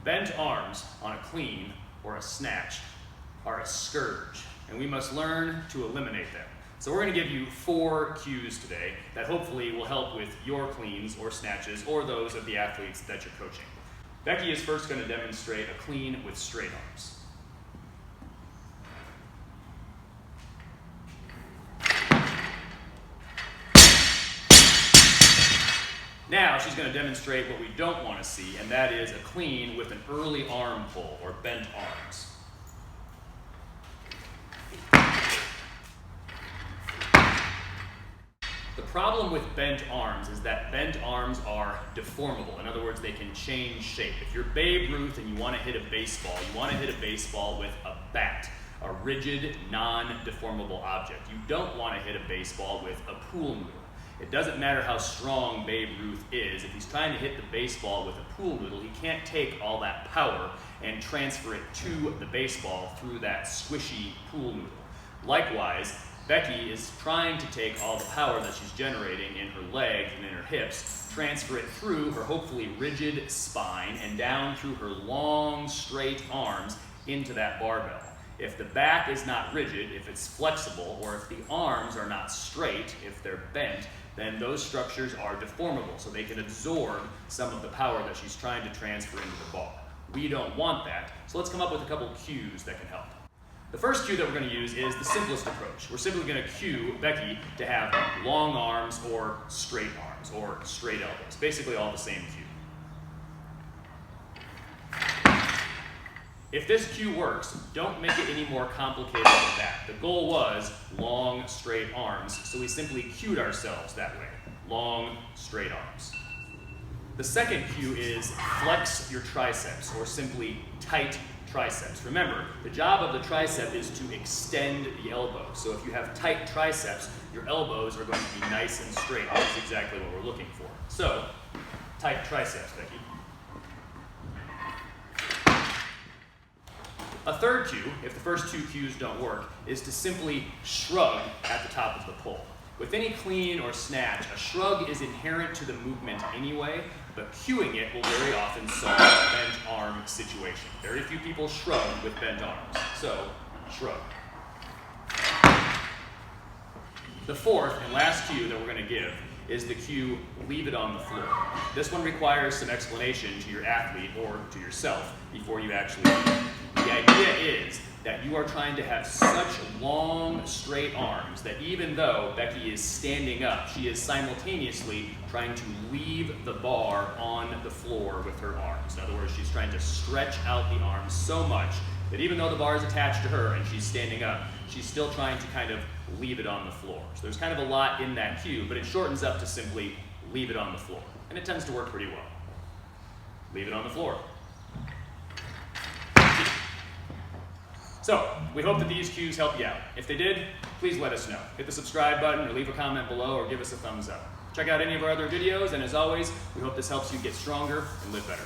Bent arms on a clean or a snatch are a scourge, and we must learn to eliminate them. So we're going to give you 4 cues today that hopefully will help with your cleans or snatches or those of the athletes that you're coaching. Becky is first going to demonstrate a clean with straight arms. Now she's going to demonstrate what we don't want to see, and that is a clean with an early arm pull or bent arms. The problem with bent arms is that bent arms are deformable. In other words, they can change shape. If you're Babe Ruth and you want to hit a baseball, you want to hit a baseball with a bat, a rigid, non-deformable object. You don't want to hit a baseball with a pool noodle. It doesn't matter how strong Babe Ruth is. If he's trying to hit the baseball with a pool noodle, he can't take all that power and transfer it to the baseball through that squishy pool noodle. Likewise, Becky is trying to take all the power that she's generating in her legs and in her hips, transfer it through her hopefully rigid spine and down through her long, straight arms into that barbell. If the back is not rigid, if it's flexible, or if the arms are not straight, if they're bent, then those structures are deformable, so they can absorb some of the power that she's trying to transfer into the bar. We don't want that, so let's come up with a couple cues that can help. The first cue that we're going to use is the simplest approach. We're simply going to cue Becky to have long arms or straight elbows, basically all the same cue. If this cue works, don't make it any more complicated than that. The goal was long, straight arms, so we simply cued ourselves that way. Long, straight arms. The second cue is flex your triceps, or simply tight triceps. Remember, the job of the tricep is to extend the elbow. So if you have tight triceps, your elbows are going to be nice and straight. That's exactly what we're looking for. So, tight triceps, Becky. A third cue, if the first 2 cues don't work, is to simply shrug at the top of the pull. With any clean or snatch, a shrug is inherent to the movement anyway, but cueing it will very often solve a bent arm situation. Very few people shrug with bent arms, so shrug. The fourth and last cue that we're going to give is the cue, leave it on the floor. This one requires some explanation to your athlete or to yourself before you actually do it. The idea is that you are trying to have such long, straight arms that even though Becky is standing up, she is simultaneously trying to leave the bar on the floor with her arms. In other words, she's trying to stretch out the arms so much that even though the bar is attached to her and she's standing up, she's still trying to kind of leave it on the floor. So there's kind of a lot in that cue, but it shortens up to simply leave it on the floor. And it tends to work pretty well. Leave it on the floor. So, we hope that these cues help you out. If they did, please let us know. Hit the subscribe button or leave a comment below or give us a thumbs up. Check out any of our other videos, and as always, we hope this helps you get stronger and live better.